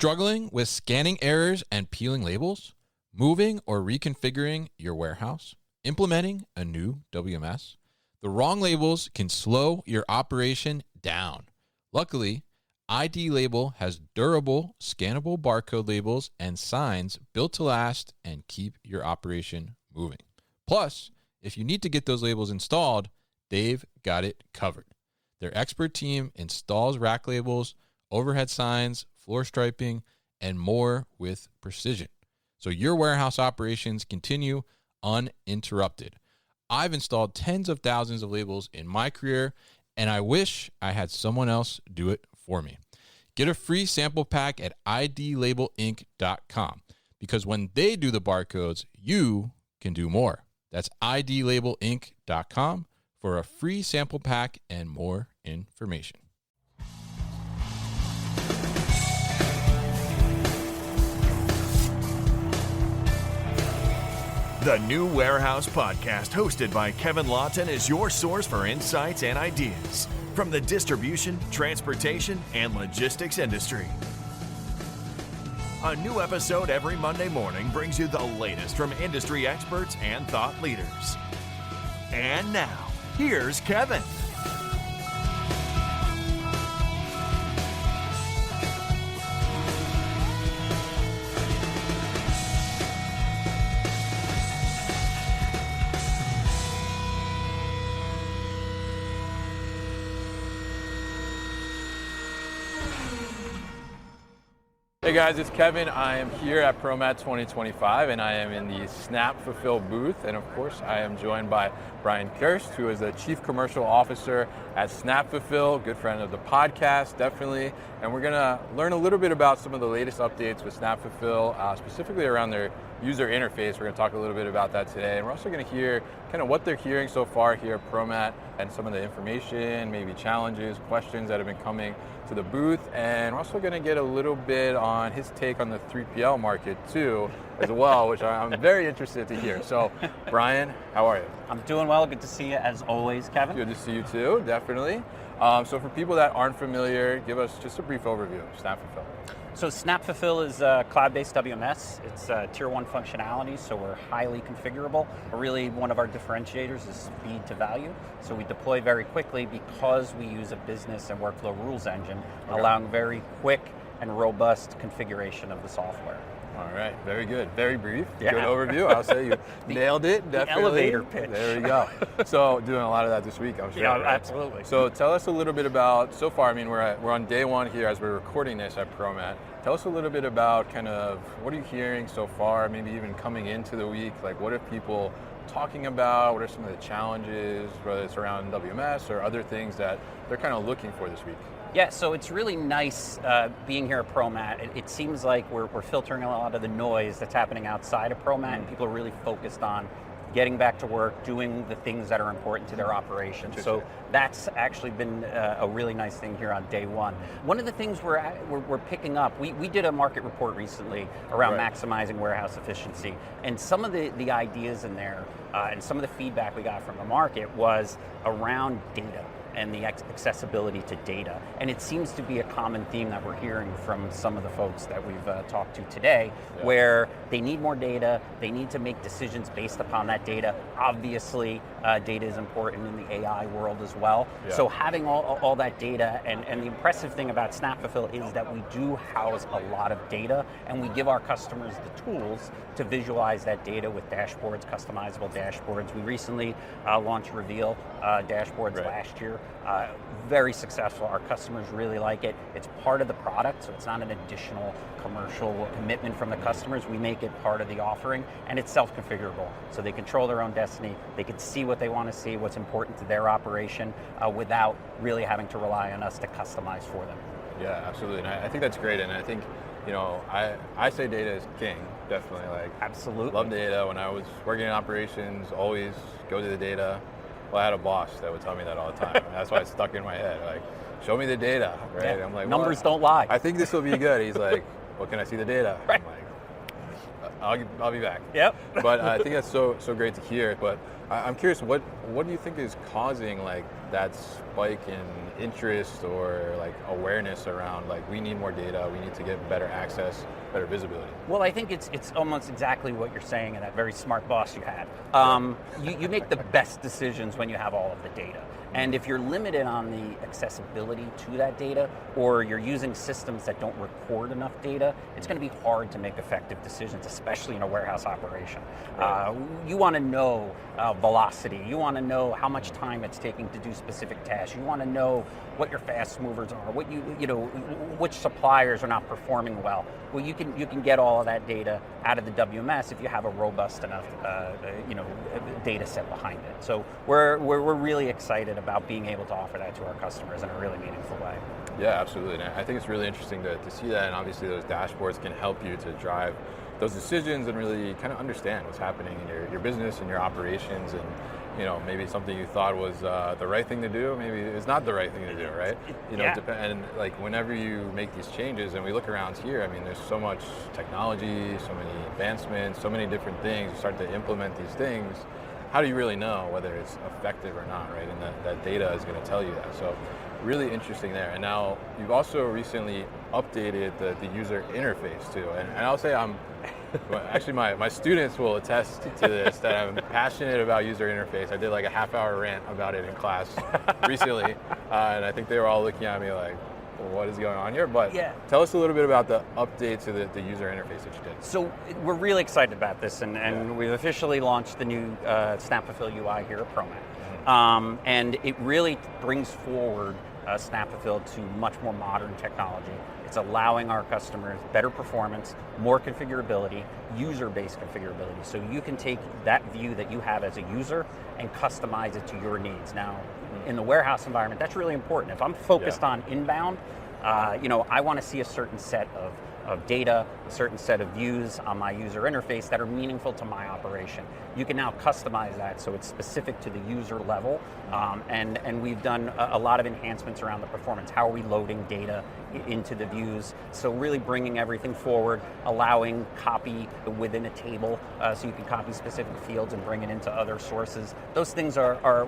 Struggling with scanning errors and peeling labels? Moving or reconfiguring your warehouse? Implementing a new WMS? The wrong labels can slow your operation down. Luckily, ID Label has durable, scannable barcode labels and signs built to last and keep your operation moving. Plus, if you need to get those labels installed, they've got it covered. Their expert team installs rack labels, overhead signs, floor striping, and more with precision, so your warehouse operations continue uninterrupted. I've installed tens of thousands of labels in my career, and I wish I had someone else do it for me. Get a free sample pack at idlabelinc.com, because when they do the barcodes, you can do more. That's idlabelinc.com for a free sample pack and more information. The New Warehouse Podcast, hosted by Kevin Lawton, is your source for insights and ideas from the distribution, transportation, and logistics industry. A new episode every Monday morning brings you the latest from industry experts and thought leaders. And now, here's Kevin. Hey guys, it's Kevin. I am here at ProMat 2025 and I am in the SnapFulfil booth, and of course I am joined by Brian Kirst, who is the Chief Commercial Officer at SnapFulfil, good friend of the podcast, definitely. And we're gonna learn a little bit about some of the latest updates with SnapFulfil, specifically around their user interface. We're gonna talk a little bit about that today. And we're also gonna hear kind of what they're hearing so far here at ProMat and some of the information, maybe challenges, questions that have been coming to the booth. And we're also gonna get a little bit on his take on the 3PL market too, as well, which I'm very interested to hear. So, Brian, how are you? I'm doing well. Good to see you as always, Kevin. Good to see you too, definitely. So for people that aren't familiar, give us just a brief overview of SnapFulfil. So SnapFulfil is a cloud-based WMS. It's tier 1 functionality, so we're highly configurable. Really, one of our differentiators is speed to value. So we deploy very quickly because we use a business and workflow rules engine, allowing very quick and robust configuration of the software. All right, very good. Very brief, Yeah. Good overview. I'll say you nailed it, definitely. The elevator pitch. There we go. So doing a lot of that this week, I'm sure. Yeah, right? absolutely. So tell us a little bit about, so far, I mean, we're on day one here as we're recording this at ProMat. Tell us a little bit about kind of what are you hearing so far, maybe even coming into the week, like what are people talking about, what are some of the challenges, whether it's around WMS or other things that they're kind of looking for this week? Yeah, so it's really nice being here at ProMat. It seems like we're filtering a lot of the noise that's happening outside of ProMat, and people are really focused on getting back to work, doing the things that are important to their operations. So that's actually been a really nice thing here on day one. One of the things we're picking up, we did a market report recently around maximizing warehouse efficiency, and some of the ideas in there and some of the feedback we got from the market was around data and the accessibility to data. And it seems to be a common theme that we're hearing from some of the folks that we've talked to today, where they need more data, they need to make decisions based upon that data. Obviously, data is important in the AI world as well. Yeah. So having all that data, and the impressive thing about SnapFulfil is that we do house a lot of data, and we give our customers the tools to visualize that data with dashboards, customizable dashboards. We recently launched Reveal dashboards last year. Very successful. Our customers really like it. It's part of the product, so it's not an additional commercial commitment from the customers. We make it part of the offering, and it's self-configurable. So they control their own destiny. They can see what they want to see, what's important to their operation, without really having to rely on us to customize for them. Yeah, absolutely. And I think that's great. And I think, you know, I say data is king, definitely. Like, absolutely. Love data. When I was working in operations, always go to the data. Well, I had a boss that would tell me that all the time. And that's why it stuck in my head. Like, show me the data, right? Yeah. I'm like, numbers don't lie. I think this will be good. He's like, well, can I see the data? Right. I'm like, I'll be back. Yep. But I think that's so great to hear. But I'm curious, what do you think is causing like that spike in interest or like awareness around like we need more data, we need to get better access, better visibility? Well, I think it's almost exactly what you're saying in that very smart boss you had. You make the best decisions when you have all of the data. And if you're limited on the accessibility to that data, or you're using systems that don't record enough data, it's going to be hard to make effective decisions, especially in a warehouse operation. Right. You want to know velocity. You want to know how much time it's taking to do specific tasks. You want to know what your fast movers are, what which suppliers are not performing well. Well, you can get all of that data out of the WMS if you have a robust enough data set behind it. So we're really excited about being able to offer that to our customers in a really meaningful way. Yeah, absolutely. And I think it's really interesting to see that, and obviously those dashboards can help you to drive those decisions and really kind of understand what's happening in your business and your operations, and maybe something you thought was the right thing to do, maybe it's not the right thing to do, right? And like whenever you make these changes, and we look around here, I mean, there's so much technology, so many advancements, so many different things. You start to implement these things. How do you really know whether it's effective or not, right? And that data is going to tell you that. So really interesting there. And now you've also recently updated the user interface too. And I'll say actually my students will attest to this, that I'm passionate about user interface. I did like a half-hour rant about it in class recently. And I think they were all looking at me like, what is going on here? But tell us a little bit about the update to the user interface that you did. So we're really excited about this, and we've officially launched the new SnapFulfil UI here at ProMat. And it really brings forward SnapFulfil to much more modern technology. It's allowing our customers better performance, more configurability, user-based configurability. So you can take that view that you have as a user and customize it to your needs. Now, in the warehouse environment, that's really important. If I'm focused on inbound, I want to see a certain set of data, a certain set of views on my user interface that are meaningful to my operation. You can now customize that so it's specific to the user level, and we've done a lot of enhancements around the performance. How are we loading data into the views? So really bringing everything forward, allowing copy within a table, so you can copy specific fields and bring it into other sources. Those things are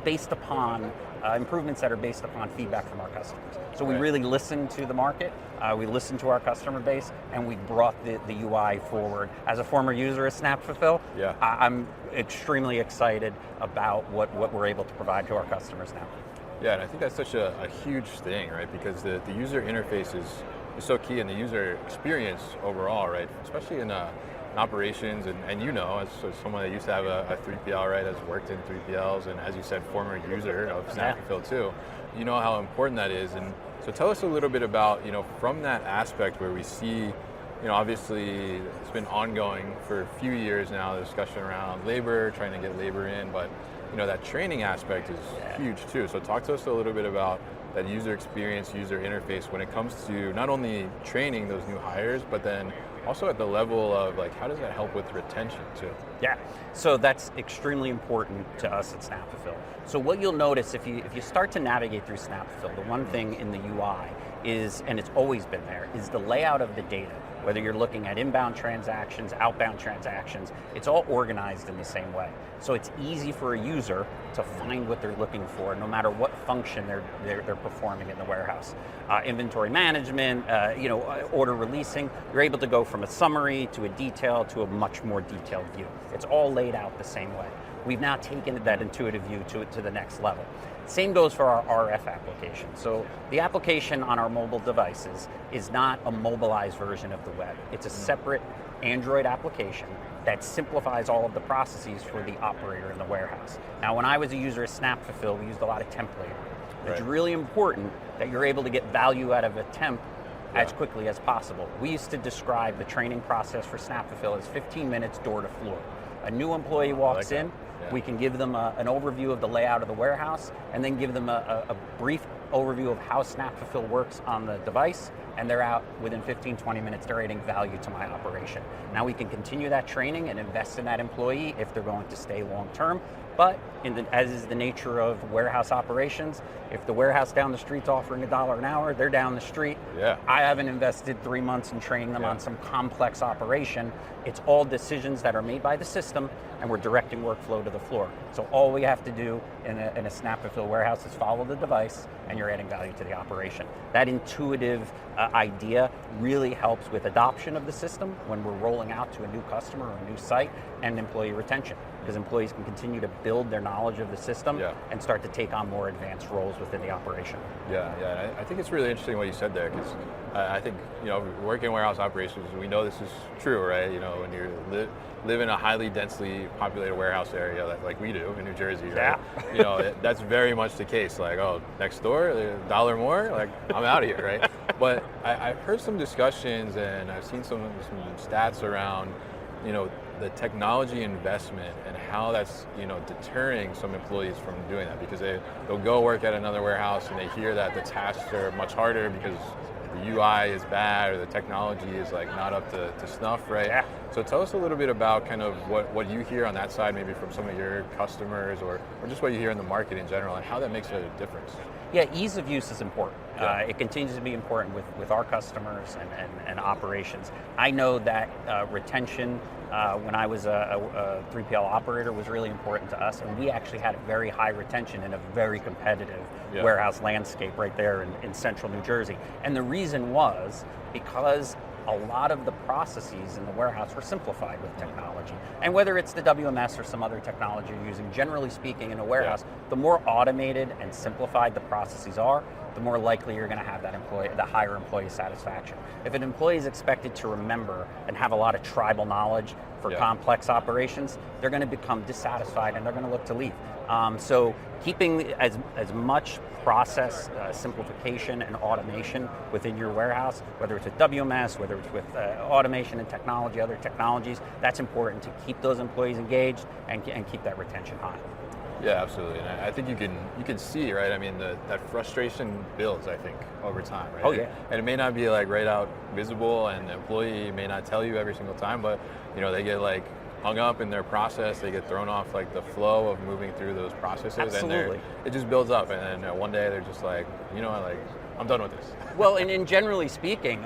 based upon improvements that are based upon feedback from our customers. So we really listen to the market, we listen to our customer base, and we brought the UI forward. As a former user of SnapFulfil, I'm extremely excited about what we're able to provide to our customers now. Yeah, and I think that's such a huge thing, right? Because the user interface is so key, and the user experience overall, right? Especially in operations, and as someone that used to have a 3PL, right, has worked in 3PLs, and as you said, former user of SnapFulfil too, you know how important that is. And so tell us a little bit about, from that aspect where we see, obviously it's been ongoing for a few years now, the discussion around labor, trying to get labor in, but that training aspect is huge too. So talk to us a little bit about that user experience, user interface when it comes to not only training those new hires, but then also at the level of like, how does that help with retention too? Yeah, so that's extremely important to us at SnapFulfil. So what you'll notice if you start to navigate through SnapFulfil, the one thing in the UI is, and it's always been there, is the layout of the data. Whether you're looking at inbound transactions, outbound transactions, it's all organized in the same way. So it's easy for a user to find what they're looking for, no matter what function they're performing in the warehouse. Inventory management, order releasing, you're able to go from a summary to a detail to a much more detailed view. It's all laid out the same way. We've now taken that intuitive view to the next level. Same goes for our RF application. So the application on our mobile devices is not a mobilized version of the web. It's a separate Android application that simplifies all of the processes for the operator in the warehouse. Now, when I was a user of SnapFulfil, we used a lot of temp labor. It's really important that you're able to get value out of a temp as quickly as possible. We used to describe the training process for SnapFulfil as 15 minutes door to floor. A new employee walks in, we can give them an overview of the layout of the warehouse, and then give them a brief overview of how SnapFulfil works on the device, and they're out within 15-20 minutes. They're adding value to my operation. Now we can continue that training and invest in that employee if they're going to stay long term, But as is the nature of warehouse operations, if the warehouse down the street's offering $1 an hour, they're down the street. Yeah. I haven't invested 3 months in training them on some complex operation. It's all decisions that are made by the system, and we're directing workflow to the floor. So all we have to do in a SnapFulfil warehouse is follow the device, and you're adding value to the operation. That intuitive idea really helps with adoption of the system when we're rolling out to a new customer or a new site, and employee retention, because employees can continue to build their knowledge of the system and start to take on more advanced roles within the operation. Yeah. I think it's really interesting what you said there, because I think, working in warehouse operations, we know this is true, right? When you live in a highly densely populated warehouse area like we do in New Jersey, right? That's very much the case. Like, oh, next door, $1 more, like, I'm out of here, right? But I've heard some discussions, and I've seen some stats around, the technology investment and how that's deterring some employees from doing that, because they'll go work at another warehouse and they hear that the tasks are much harder because the UI is bad or the technology is like not up to snuff, right? Yeah. So tell us a little bit about kind of what you hear on that side, maybe from some of your customers or just what you hear in the market in general, and how that makes a difference. Yeah, ease of use is important. Yeah. It continues to be important with our customers and operations. I know that retention, when I was a 3PL operator, was really important to us, and we actually had a very high retention in a very competitive warehouse landscape right there in central New Jersey. And the reason was because a lot of the processes in the warehouse were simplified with technology. And whether it's the WMS or some other technology you're using, generally speaking, in a warehouse, the more automated and simplified the processes are, the more likely you're going to have the higher employee satisfaction. If an employee is expected to remember and have a lot of tribal knowledge for complex operations, they're going to become dissatisfied and they're going to look to leave. So keeping as much process simplification and automation within your warehouse, whether it's with WMS, whether it's with automation and technology, other technologies, that's important to keep those employees engaged and keep that retention high. Yeah, absolutely. And I think you can see, right? I mean, that frustration builds, I think, over time, right? Oh, yeah. And it may not be like right out visible, and the employee may not tell you every single time, but they get like hung up in their process, they get thrown off like the flow of moving through those processes. Absolutely. And it just builds up, and then one day they're just like, I'm done with this. Well, and generally speaking,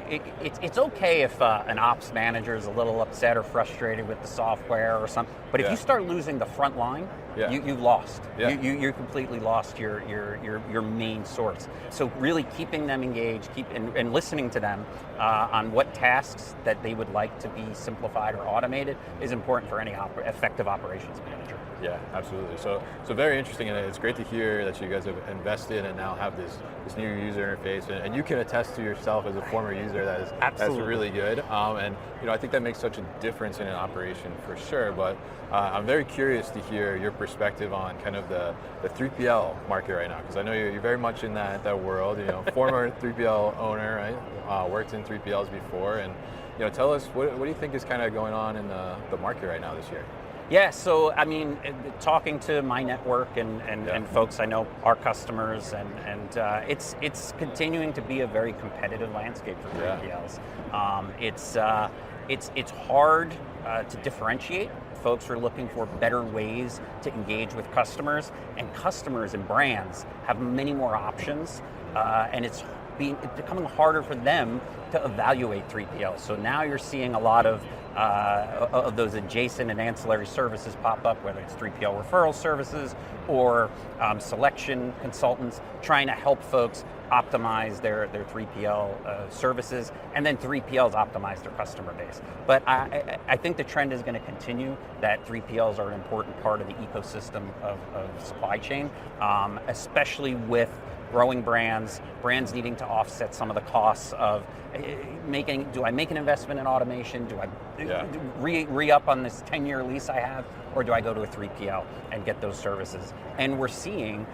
it's okay if an ops manager is a little upset or frustrated with the software or something. But if you start losing the front line, you've lost. Yeah. You're completely lost your main source. So really keeping them engaged, and listening to them on what tasks that they would like to be simplified or automated is important for any effective operations manager. Yeah, absolutely. So very interesting, and it's great to hear that you guys have invested and now have this new user interface, and you can attest to yourself as a former user that's really good. And I think that makes such a difference in an operation for sure. But I'm very curious to hear your perspective on kind of the 3PL market right now, because I know you're very much in that world. Former 3PL owner, right? Worked in 3PLs before, and tell us what do you think is kind of going on in the market right now this year? Yeah, so I mean, talking to my network and folks I know, our customers, and it's continuing to be a very competitive landscape for 3PLs. It's hard to differentiate. Folks are looking for better ways to engage with customers, and customers and brands have many more options, and it's becoming harder for them to evaluate 3PLs. So now you're seeing a lot of those adjacent and ancillary services pop up, whether it's 3PL referral services or selection consultants trying to help folks optimize their 3PL services, and then 3PLs optimize their customer base. But I think the trend is going to continue, that 3PLs are an important part of the ecosystem of supply chain, especially with growing brands needing to offset some of the costs of do I make an investment in automation? Do I re-up on this 10-year lease I have? Or do I go to a 3PL and get those services? And we're seeing,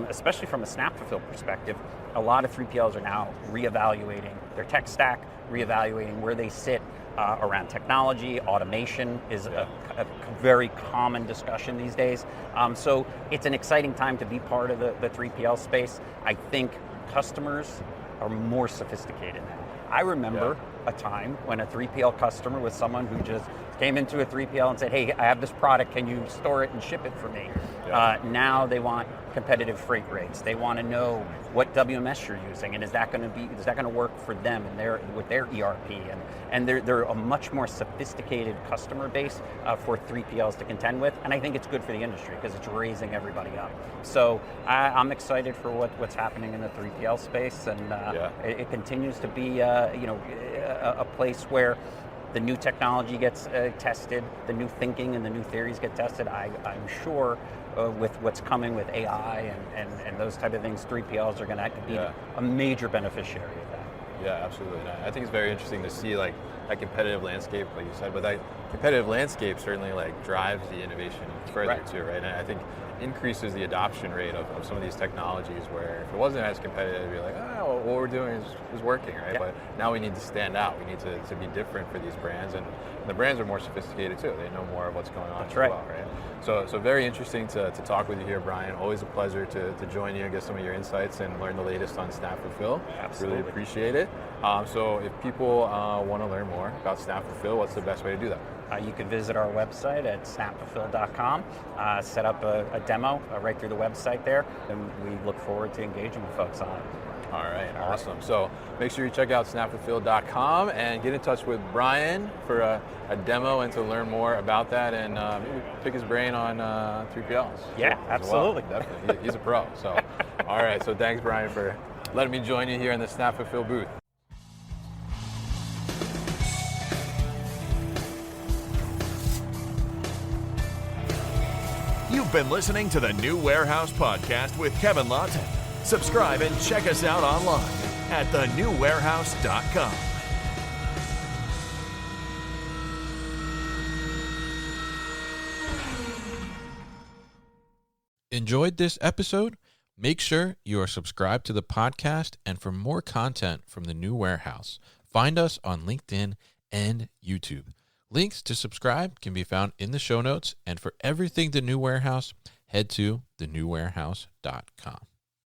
especially from a SnapFulfil perspective, a lot of 3PLs are now reevaluating their tech stack, reevaluating where they sit around technology. Automation is a very common discussion these days. So it's an exciting time to be part of the 3PL space. I think customers are more sophisticated now. I remember a time when a 3PL customer was someone who just came into a 3PL and said, hey, I have this product, can you store it and ship it for me? Now they want competitive freight rates. They want to know what WMS you're using, and is that going to work for them and with their ERP? And they're a much more sophisticated customer base for 3PLs to contend with, and I think it's good for the industry because it's raising everybody up. So I'm excited for what's happening in the 3PL space, and it continues to be a place where the new technology gets tested, the new thinking and the new theories get tested. I'm sure with what's coming with AI and those type of things, 3PLs are going to be a major beneficiary of that. Yeah, absolutely. And I think it's very interesting to see like that competitive landscape, like you said, but that competitive landscape certainly like drives the innovation further too, right? And I think increases the adoption rate of some of these technologies where if it wasn't as competitive, it'd be like, what we're doing is working, right? But now we need to stand out. We need to be different for these brands, and the brands are more sophisticated too. They know more of what's going on well, right? So very interesting to talk with you here, Brian. Always a pleasure to join you and get some of your insights and learn the latest on SnapFulfil. Absolutely. Really appreciate it. So if people want to learn more about SnapFulfil, what's the best way to do that? You can visit our website at snapfulfil.com, set up a demo right through the website there, and we look forward to engaging with folks on it. All right, awesome. So make sure you check out snapfulfil.com and get in touch with Brian for a demo and to learn more about that, and maybe pick his brain on 3PLs. Yeah, absolutely. Well. Definitely. He's a pro. So, all right, so thanks, Brian, for letting me join you here in the SnapFulfil booth. You've been listening to the New Warehouse Podcast with Kevin Lawton. Subscribe and check us out online at thenewwarehouse.com. Enjoyed this episode? Make sure you are subscribed to the podcast, and for more content from the New Warehouse, find us on LinkedIn and YouTube. Links to subscribe can be found in the show notes, and for everything The New Warehouse, head to thenewwarehouse.com.